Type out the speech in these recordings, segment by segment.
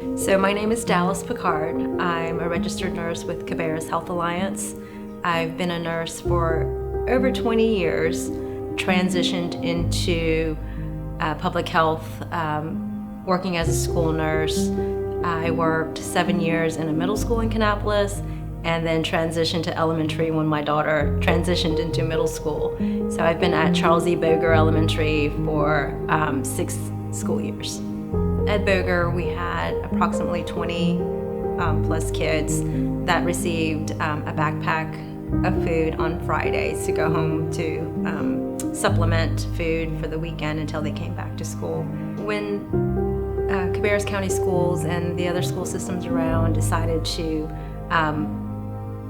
So my name is Dallas Picard. I'm a registered nurse with Cabarrus Health Alliance. I've been a nurse for over 20 years, transitioned into public health, working as a school nurse. I worked 7 years in a middle school in Kannapolis and then transitioned to elementary when my daughter transitioned into middle school. So I've been at Charles E. Boger Elementary for 6 school years. At Boger, we had approximately 20 plus kids that received a backpack of food on Fridays to go home to supplement food for the weekend until they came back to school. When Cabarrus County Schools and the other school systems around decided to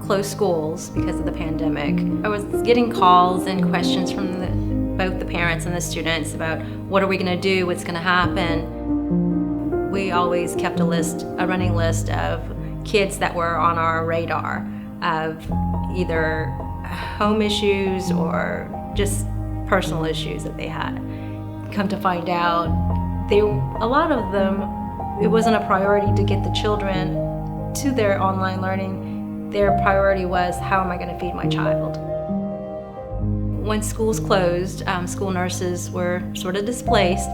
close schools because of the pandemic, I was getting calls and questions from both the parents and the students about what are we going to do, what's going to happen. We always kept a running list of kids that were on our radar of either home issues or just personal issues that they had. Come to find out, a lot of them, it wasn't a priority to get the children to their online learning. Their priority was, how am I going to feed my child? When schools closed, school nurses were sort of displaced.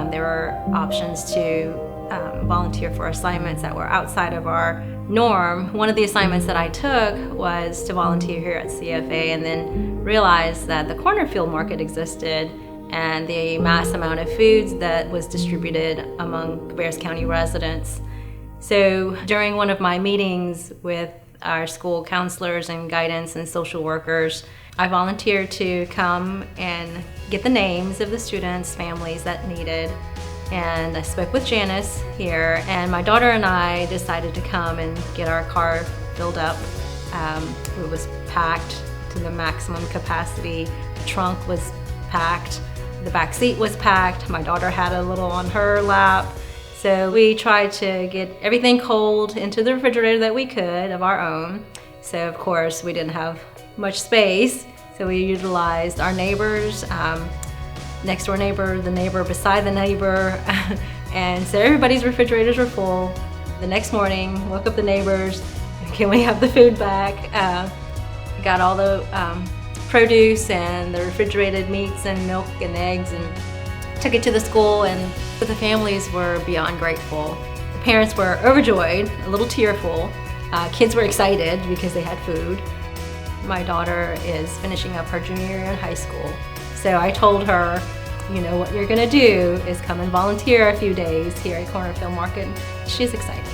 There were options to volunteer for assignments that were outside of our norm. One of the assignments that I took was to volunteer here at CFA and then realized that the cornfield market existed and the mass amount of foods that was distributed among Cabarrus County residents. So during one of my meetings with our school counselors and guidance and social workers, I volunteered to come and get the names of the students' families that needed. And I spoke with Janice here, and my daughter and I decided to come and get our car filled up. It was packed to the maximum capacity. The trunk was packed. The back seat was packed. My daughter had a little on her lap. So we tried to get everything cold into the refrigerator that we could of our own. So of course we didn't have much space. So we utilized our neighbors, next door neighbor, the neighbor beside the neighbor. And so everybody's refrigerators were full. The next morning, woke up the neighbors, can we have the food back? Got all the produce and the refrigerated meats and milk and eggs and took it to the school, and the families were beyond grateful. The parents were overjoyed, a little tearful. Kids were excited because they had food. My daughter is finishing up her junior year in high school. So I told her, you know, what you're gonna do is come and volunteer a few days here at Cornerfield Market. She's excited.